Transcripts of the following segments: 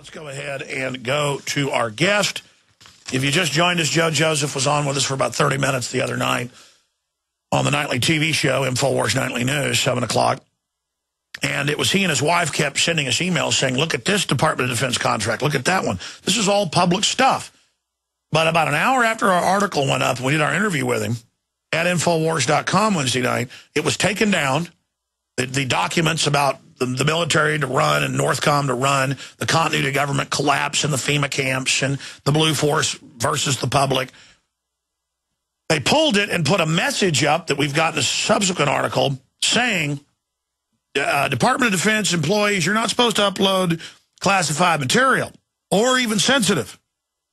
Let's go ahead and go to our guest. If you just joined us, Joe Joseph was on with us for about 30 minutes the other night on the nightly TV show, InfoWars Nightly News, 7 o'clock. And it was he and his wife kept sending us emails saying, look at this Department of Defense contract, look at that one. This is all public stuff. But about an hour after our article went up, we did our interview with him at Infowars.com Wednesday night, it was taken down. The documents about the military to run and Northcom to run, the continuity of government collapse in the FEMA camps and the Blue Force versus the public. They pulled it and put a message up that we've got in a subsequent article saying, Department of Defense employees, you're not supposed to upload classified material or even sensitive.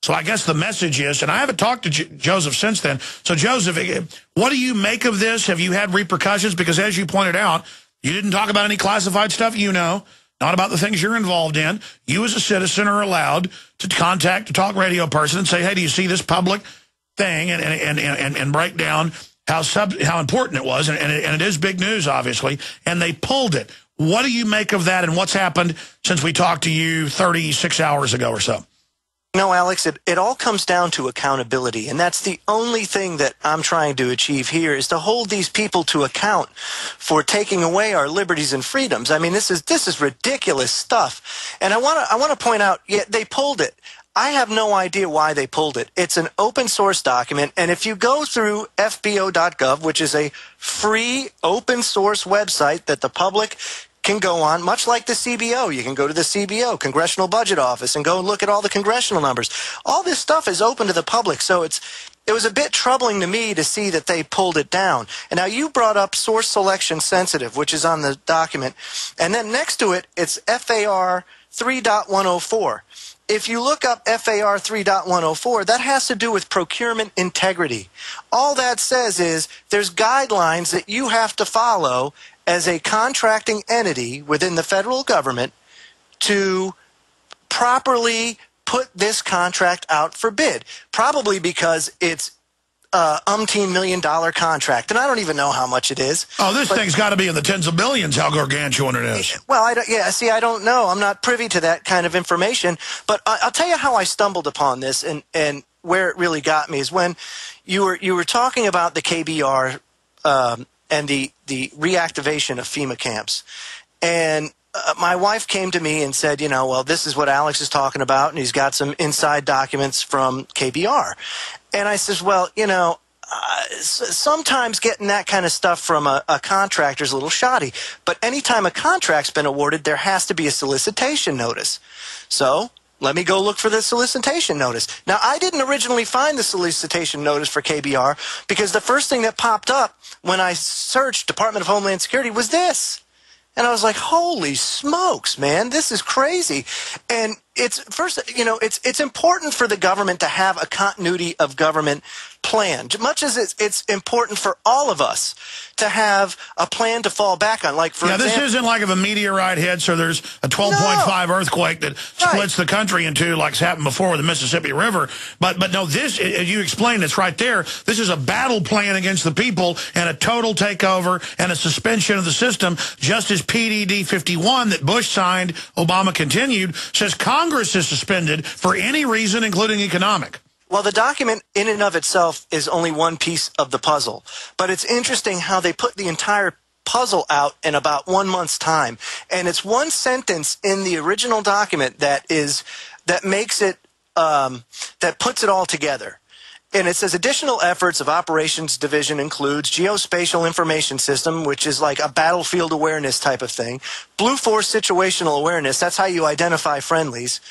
So I guess the message is, and I haven't talked to Joseph since then. So, Joseph, what do you make of this? Have you had repercussions? Because as you pointed out, you didn't talk about any classified stuff not about the things you're involved in. You as a citizen are allowed to contact a talk radio person and say, hey, do you see this public thing? And break down how important it was. And it is big news, obviously. And they pulled it. What do you make of that, and what's happened since we talked to you 36 hours ago or so? No, Alex, it all comes down to accountability, and that's the only thing that I'm trying to achieve here is to hold these people to account for taking away our liberties and freedoms. I mean, this is ridiculous stuff, and I want to point out, yeah, they pulled it. I have no idea why they pulled it. It's an open source document, and if you go through fbo.gov, which is a free open source website that the public can go on, much like the CBO. You can go to the CBO, Congressional Budget Office, and go and look at all the congressional numbers. All this stuff is open to the public, so it was a bit troubling to me to see that they pulled it down. And now you brought up source selection sensitive, which is on the document, and then next to it, it's FAR 3.104. If you look up FAR 3.104, that has to do with procurement integrity. All that says is there's guidelines that you have to follow as a contracting entity within the federal government to properly put this contract out for bid. Probably because it's $umpteen million contract, and I don't even know how much it is. Oh, this thing's got to be in the tens of billions, how gargantuan it is. Well, I don't know. I'm not privy to that kind of information, but I'll tell you how I stumbled upon this and where it really got me is when you were talking about the KBR and the reactivation of FEMA camps. And my wife came to me and said, well, this is what Alex is talking about, and he's got some inside documents from KBR. And I says, well, sometimes getting that kind of stuff from a contractor is a little shoddy. But anytime a contract's been awarded, there has to be a solicitation notice. So let me go look for the solicitation notice. Now, I didn't originally find the solicitation notice for KBR because the first thing that popped up when I searched Department of Homeland Security was this. And I was like, holy smokes, man, this is crazy. And it's important for the government to have a continuity of government plan, much as it's important for all of us to have a plan to fall back on. Like, for example, this isn't like if a meteorite hits or there's a 12.5 earthquake that splits the country in two, like's happened before with the Mississippi River. But no, this, as you explained, it's right there. This is a battle plan against the people and a total takeover and a suspension of the system, just as PDD 51 that Bush signed, Obama continued, says Congress is suspended for any reason, including economic. Well, the document in and of itself is only one piece of the puzzle. But it's interesting how they put the entire puzzle out in about 1 month's time. And it's one sentence in the original document that makes it, that puts it all together. And it says additional efforts of operations division includes geospatial information system, which is like a battlefield awareness type of thing, Blue Force situational awareness, that's how you identify friendlies,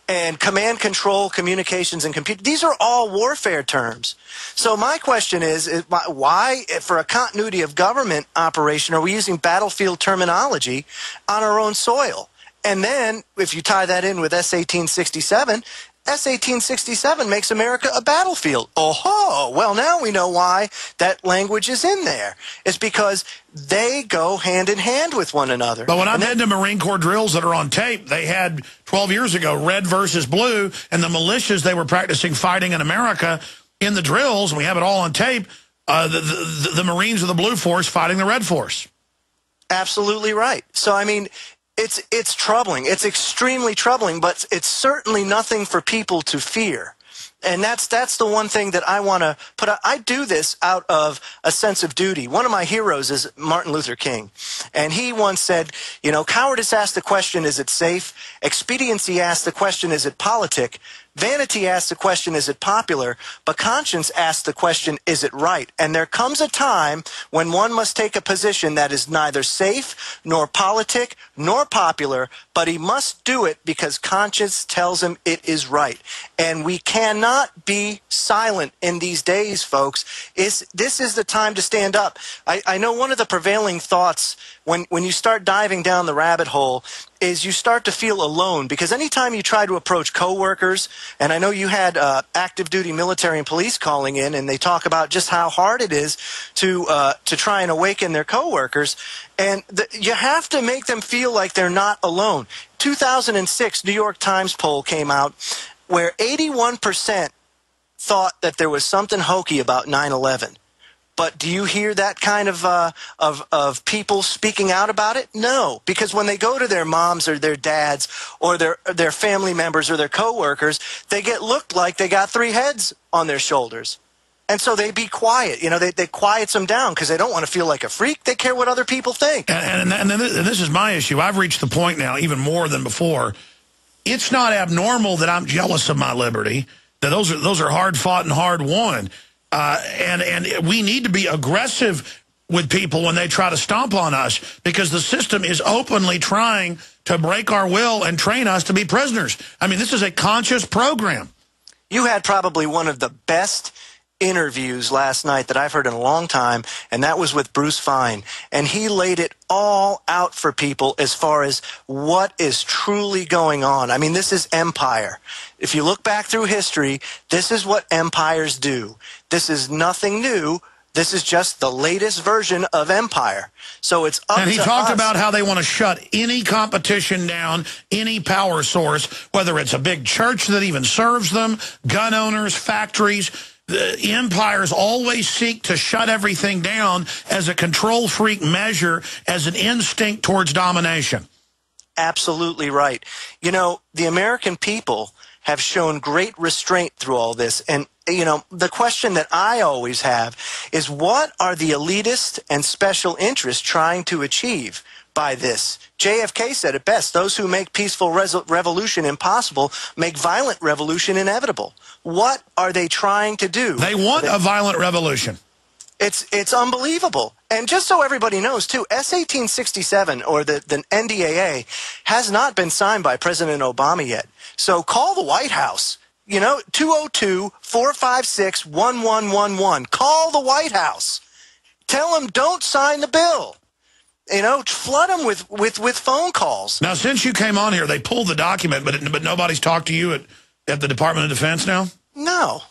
and command control, communications, and compute. These are all warfare terms. So my question is why, for a continuity of government operation, are we using battlefield terminology on our own soil? And then, if you tie that in with S-1867, S-1867 makes America a battlefield. Oh, well, now we know why that language is in there. It's because they go hand in hand with one another. But when I've been to Marine Corps drills that are on tape, they had 12 years ago red versus blue, and the militias they were practicing fighting in America in the drills, and we have it all on tape, the Marines of the Blue Force fighting the Red Force. Absolutely right. So, I mean, It's troubling. It's extremely troubling, but it's certainly nothing for people to fear. And that's the one thing that I want to put out. I do this out of a sense of duty. One of my heroes is Martin Luther King. And he once said, you know, cowardice asked the question, is it safe? Expediency asked the question, is it politic? Vanity asks the question, is it popular? But conscience asks the question, is it right? And there comes a time when one must take a position that is neither safe, nor politic, nor popular, but he must do it because conscience tells him it is right. And we cannot be silent in these days, folks. This is the time to stand up. I know one of the prevailing thoughts when you start diving down the rabbit hole is you start to feel alone, because anytime you try to approach coworkers, and I know you had active duty military and police calling in, and they talk about just how hard it is to try and awaken their coworkers, and you have to make them feel like they're not alone. 2006 New York Times poll came out where 81% thought that there was something hokey about 9/11. But do you hear that kind of people speaking out about it? No, because when they go to their moms or their dads or their family members or their coworkers, they get looked like they got three heads on their shoulders. And so they be quiet. You know, they quiets them down because they don't want to feel like a freak. They care what other people think. And this is my issue. I've reached the point now, even more than before. It's not abnormal that I'm jealous of my liberty. That those are hard fought and hard won. And we need to be aggressive with people when they try to stomp on us, because the system is openly trying to break our will and train us to be prisoners. I mean, this is a conscious program. You had probably one of the best interviews last night that I've heard in a long time, and that was with Bruce Fine. And he laid it all out for people as far as what is truly going on. I mean, this is empire. If you look back through history, this is what empires do. This is nothing new. This is just the latest version of empire. So it's up to us. And he talked about how they want to shut any competition down, any power source, whether it's a big church that even serves them, gun owners, factories. The empires always seek to shut everything down as a control freak measure, as an instinct towards domination. Absolutely right. You know, the American people have shown great restraint through all this. And, you know, the question that I always have is, what are the elitist and special interests trying to achieve by this? JFK said it best: those who make peaceful revolution impossible make violent revolution inevitable. What are they trying to do? They want a violent revolution. It's unbelievable. And just so everybody knows, too, S-1867, or the NDAA, has not been signed by President Obama yet. So call the White House. You know, 202-456-1111. Call the White House. Tell them don't sign the bill. You know, flood them with phone calls. Now, since you came on here, they pulled the document, but nobody's talked to you at the Department of Defense now? No.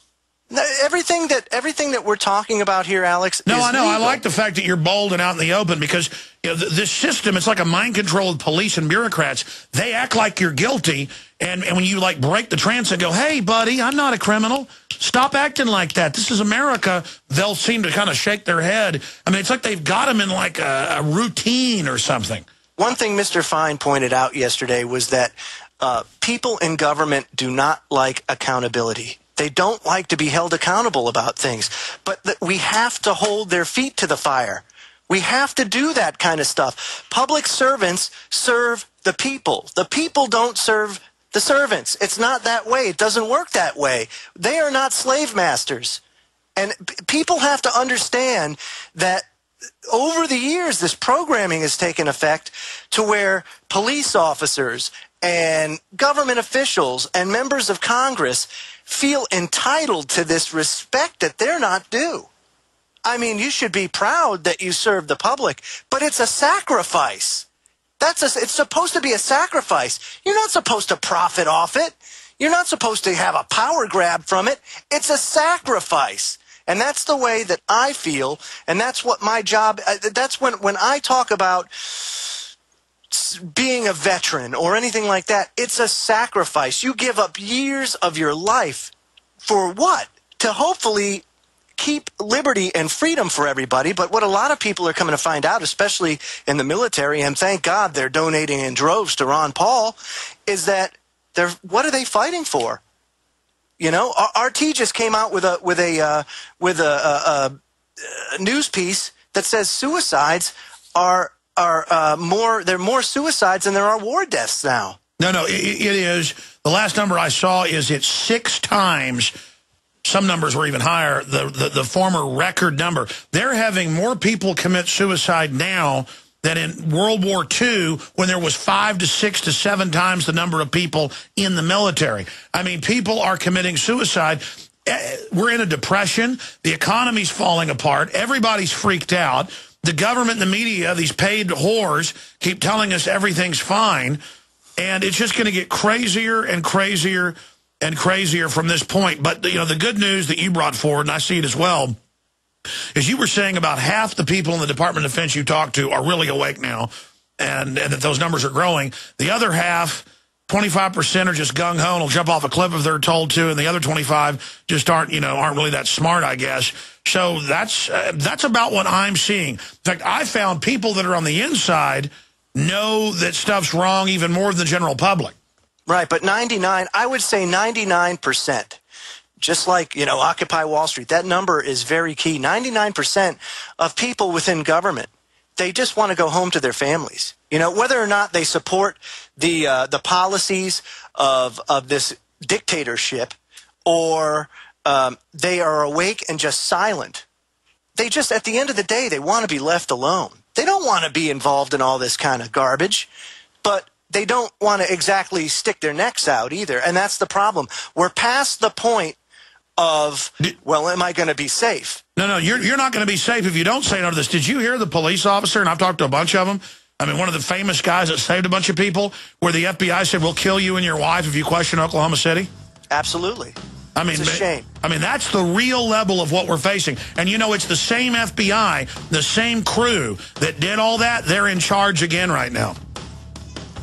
Everything that we're talking about here, Alex, No, is I know. legal. I like the fact that you're bold and out in the open, because you know, this system, it's like a mind control of police and bureaucrats. They act like you're guilty, and when you like break the trance and go, hey, buddy, I'm not a criminal. Stop acting like that. This is America. They'll seem to kind of shake their head. I mean, it's like they've got them in like a routine or something. One thing Mr. Fine pointed out yesterday was that people in government do not like accountability. They don't like to be held accountable about things. But we have to hold their feet to the fire. We have to do that kind of stuff. Public servants serve the people. The people don't serve the servants. It's not that way. It doesn't work that way. They are not slave masters. And people have to understand that over the years, this programming has taken effect to where police officers and government officials and members of Congress feel entitled to this respect that they're not due. I mean, you should be proud that you serve the public, but it's a sacrifice. It's supposed to be a sacrifice. You're not supposed to profit off it. You're not supposed to have a power grab from it. It's a sacrifice. And that's the way that I feel, and that's what my job, that's when I talk about being a veteran or anything like that, it's a sacrifice. You give up years of your life for what? To hopefully keep liberty and freedom for everybody. But what a lot of people are coming to find out, especially in the military, and thank God they're donating in droves to Ron Paul, is that what are they fighting for? You know, RT just came out with a news piece that says suicides are more suicides than there are war deaths now. No, it is. The last number I saw is it's 6 times. Some numbers were even higher. The former record number. They're having more people commit suicide now than in World War II, when there was 5 to 6 to 7 times the number of people in the military. I mean, people are committing suicide. We're in a depression. The economy's falling apart. Everybody's freaked out. The government and the media, these paid whores, keep telling us everything's fine. And it's just going to get crazier and crazier and crazier from this point. But, you know, the good news that you brought forward, and I see it as well, is you were saying about half the people in the Department of Defense you talk to are really awake now, and that those numbers are growing. The other half, 25%, are just gung-ho and will jump off a cliff if they're told to, and the other 25 just aren't really that smart, I guess. So that's about what I'm seeing. In fact, I found people that are on the inside know that stuff's wrong even more than the general public. Right, but I would say 99%. Just like, you know, Occupy Wall Street, that number is very key. 99% of people within government, they just want to go home to their families. You know, whether or not they support the policies of this dictatorship, or they are awake and just silent. They just, at the end of the day, they want to be left alone. They don't want to be involved in all this kind of garbage, but they don't want to exactly stick their necks out either. And that's the problem. We're past the point of, well, am I going to be safe? No, you're not going to be safe if you don't say no to this. Did you hear the police officer, and I've talked to a bunch of them, I mean, one of the famous guys that saved a bunch of people, where the FBI said, we'll kill you and your wife if you question Oklahoma City? Absolutely. I mean, it's a shame. I mean, that's the real level of what we're facing. And, you know, it's the same FBI, the same crew that did all that. They're in charge again right now.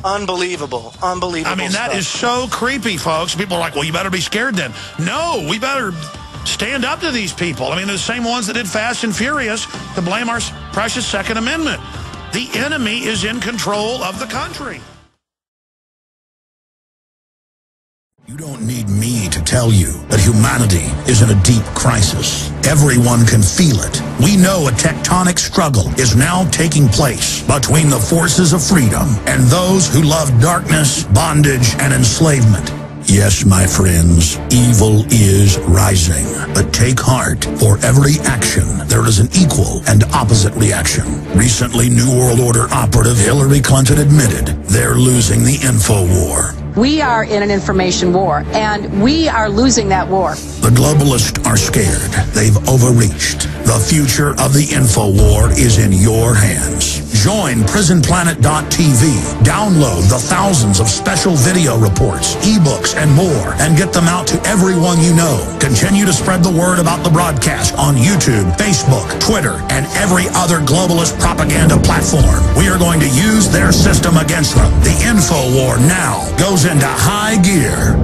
Unbelievable. I mean, that is so creepy, folks. People are like, well, you better be scared then. No, we better stand up to these people. I mean, they're the same ones that did Fast and Furious to blame our precious Second Amendment. The enemy is in control of the country. You don't need me to tell you that humanity is in a deep crisis. Everyone can feel it. We know a tectonic struggle is now taking place between the forces of freedom and those who love darkness, bondage, and enslavement. Yes, my friends, evil is rising. But take heart. For every action, there is an equal and opposite reaction. Recently, New World Order operative Hillary Clinton admitted they're losing the info war. We are in an information war, and we are losing that war. The globalists are scared. They've overreached. The future of the info war is in your hands. Join PrisonPlanet.tv. Download the thousands of special video reports, ebooks, and more, and get them out to everyone you know. Continue to spread the word about the broadcast on YouTube, Facebook, Twitter, and every other globalist propaganda platform. We are going to use their system against them. The info war now goes into high gear.